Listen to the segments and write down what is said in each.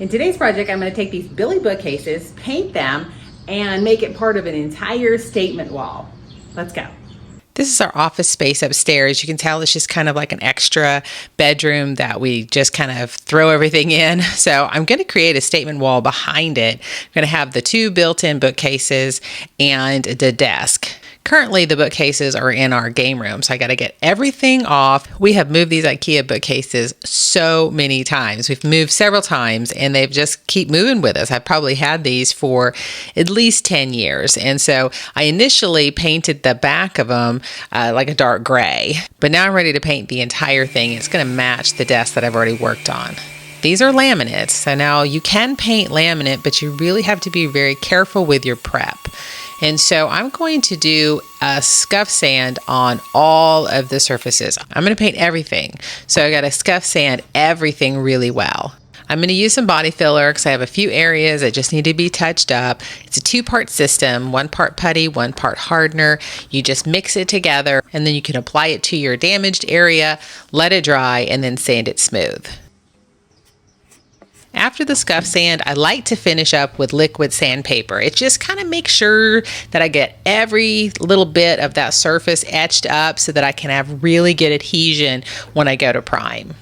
In today's project, I'm going to take these Billy bookcases, paint them, and make it part of an entire statement wall. Let's go. This is our office space upstairs. You can tell it's just kind of like an extra bedroom that we just kind of throw everything in. So I'm going to create a statement wall behind it. I'm going to have the two built-in bookcases and the desk. Currently, the bookcases are in our game room, so I got to get everything off. We have moved these IKEA bookcases so many times. We've moved several times, and they've just keep moving with us. I've probably had these for at least 10 years, and so I initially painted the back of them like a dark gray, but now I'm ready to paint the entire thing. It's going to match the desk that I've already worked on. These are laminates, so now you can paint laminate, but you really have to be very careful with your prep. And so I'm going to do a scuff sand on all of the surfaces. I'm going to paint everything. So I got to scuff sand everything really well. I'm going to use some body filler because I have a few areas that just need to be touched up. It's a two-part system, 1 part putty, 1 part hardener. You just mix it together and then you can apply it to your damaged area, let it dry, and then sand it smooth. After the scuff sand, I like to finish up with liquid sandpaper. It just kind of makes sure that I get every little bit of that surface etched up so that I can have really good adhesion when I go to prime.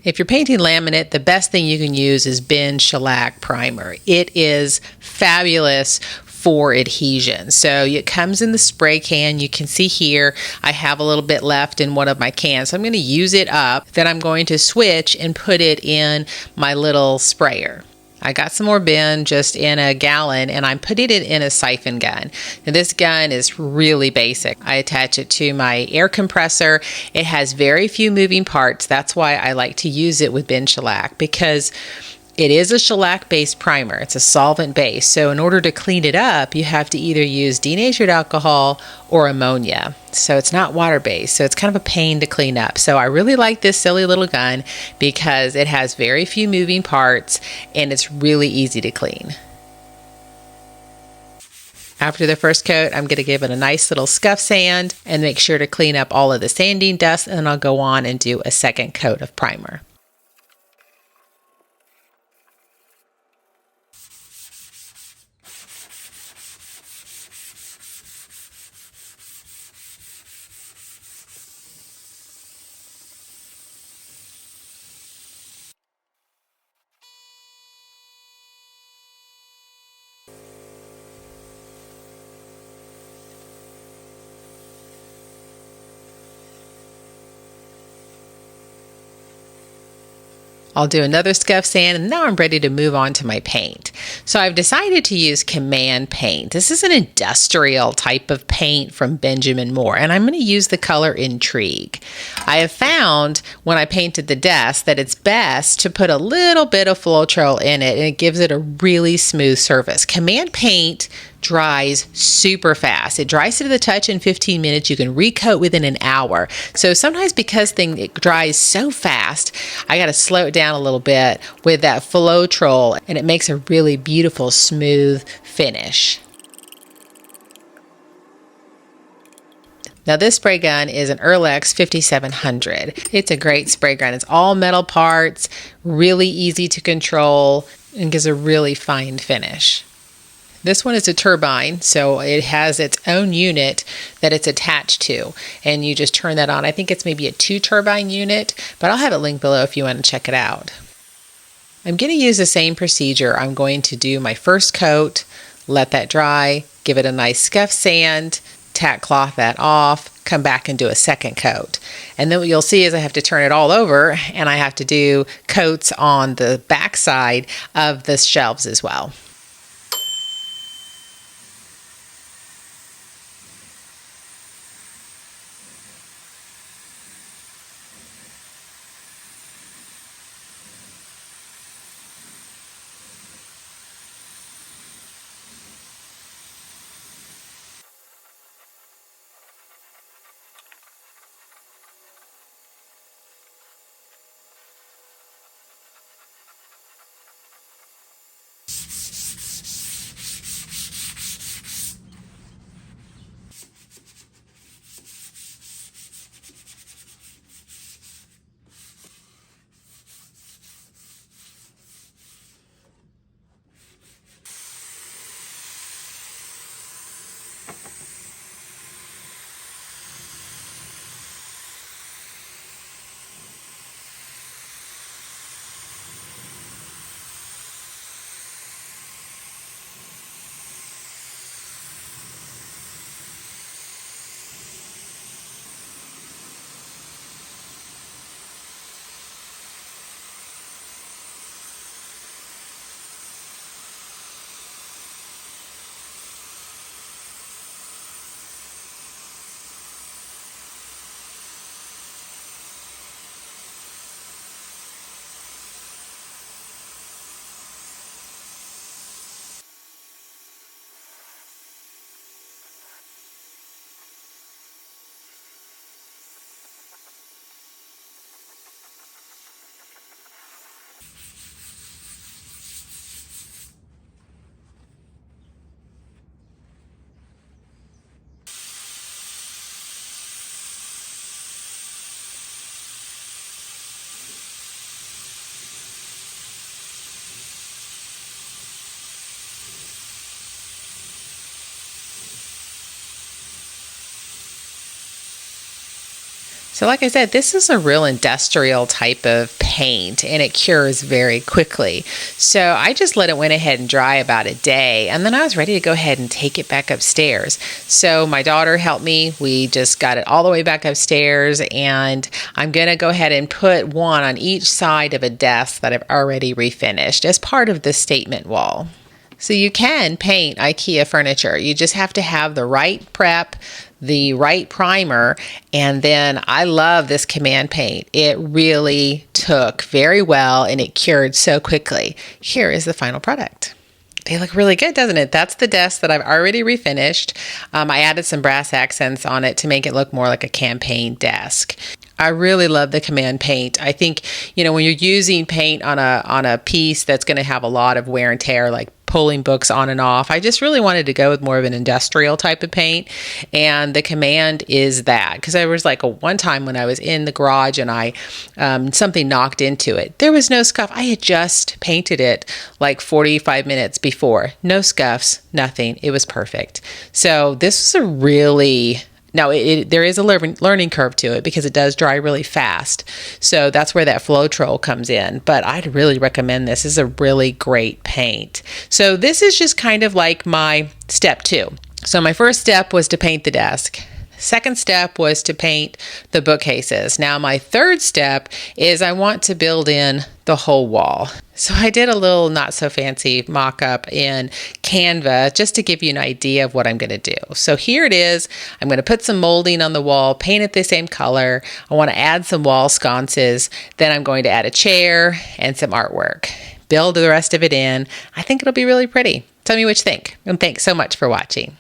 If you're painting laminate, the best thing you can use is Bin Shellac primer. It is fabulous for adhesion. So it comes in the spray can. You can see here I have a little bit left in one of my cans. So I'm going to use it up. Then I'm going to switch and put it in my little sprayer. I got some more bin just in a gallon and I'm putting it in a siphon gun. Now this gun is really basic. I attach it to my air compressor. It has very few moving parts. That's why I like to use it with Bin Shellac, because it is a shellac-based primer. It's a solvent base. So in order to clean it up, you have to either use denatured alcohol or ammonia. So it's not water-based. So it's kind of a pain to clean up. So I really like this silly little gun because it has very few moving parts and it's really easy to clean. After the first coat, I'm going to give it a nice little scuff sand and make sure to clean up all of the sanding dust, and then I'll go on and do a second coat of primer. I'll do another scuff sand, and now I'm ready to move on to my paint. So I've decided to use Command paint. This is an industrial type of paint from Benjamin Moore, and I'm going to use the color Intrigue. I have found when I painted the desk that it's best to put a little bit of Floetrol in it, and it gives it a really smooth surface. Command paint dries super fast. It dries to the touch in 15 minutes. You can recoat within an hour. So sometimes because it dries so fast, I got to slow it down a little bit with that Floetrol, and it makes a really beautiful smooth finish. Now this spray gun is an Erlex 5700. It's a great spray gun. It's all metal parts, really easy to control, and gives a really fine finish. This one is a turbine, so it has its own unit that it's attached to, and you just turn that on. I think it's maybe a 2-turbine unit, but I'll have it linked below if you want to check it out. I'm going to use the same procedure. I'm going to do my first coat, let that dry, give it a nice scuff sand, tack cloth that off, come back and do a second coat. And then what you'll see is I have to turn it all over, and I have to do coats on the back side of the shelves as well. So like I said, this is a real industrial type of paint and it cures very quickly. So I just let it went ahead and dry about a day, and then I was ready to go ahead and take it back upstairs. So my daughter helped me. We just got it all the way back upstairs, and I'm going to go ahead and put one on each side of a desk that I've already refinished as part of the statement wall. So you can paint IKEA furniture. You just have to have the right prep, the right primer, and then I love this command paint. It really took very well and it cured so quickly. Here is the final product. They look really good, doesn't it? That's the desk that I've already refinished. I added some brass accents on it to make it look more like a campaign desk. I really love the command paint. I think, when you're using paint on a piece that's going to have a lot of wear and tear, like pulling books on and off, I just really wanted to go with more of an industrial type of paint, and the command is that. Because there was like one time when I was in the garage and something knocked into it. There was no scuff. I had just painted it like 45 minutes before. No scuffs, nothing. It was perfect. So this was a really... Now, there is a learning curve to it because it does dry really fast. So that's where that Floetrol comes in. But I'd really recommend this. This is a really great paint. So this is just kind of like my step 2. So my first step was to paint the desk. Second step was to paint the bookcases. Now my third step is I want to build in the whole wall. So I did a little not so fancy mock-up in Canva just to give you an idea of what I'm going to do. So here it is. I'm going to put some molding on the wall, paint it the same color. I want to add some wall sconces. Then I'm going to add a chair and some artwork. Build the rest of it in. I think it'll be really pretty. Tell me what you think. And thanks so much for watching.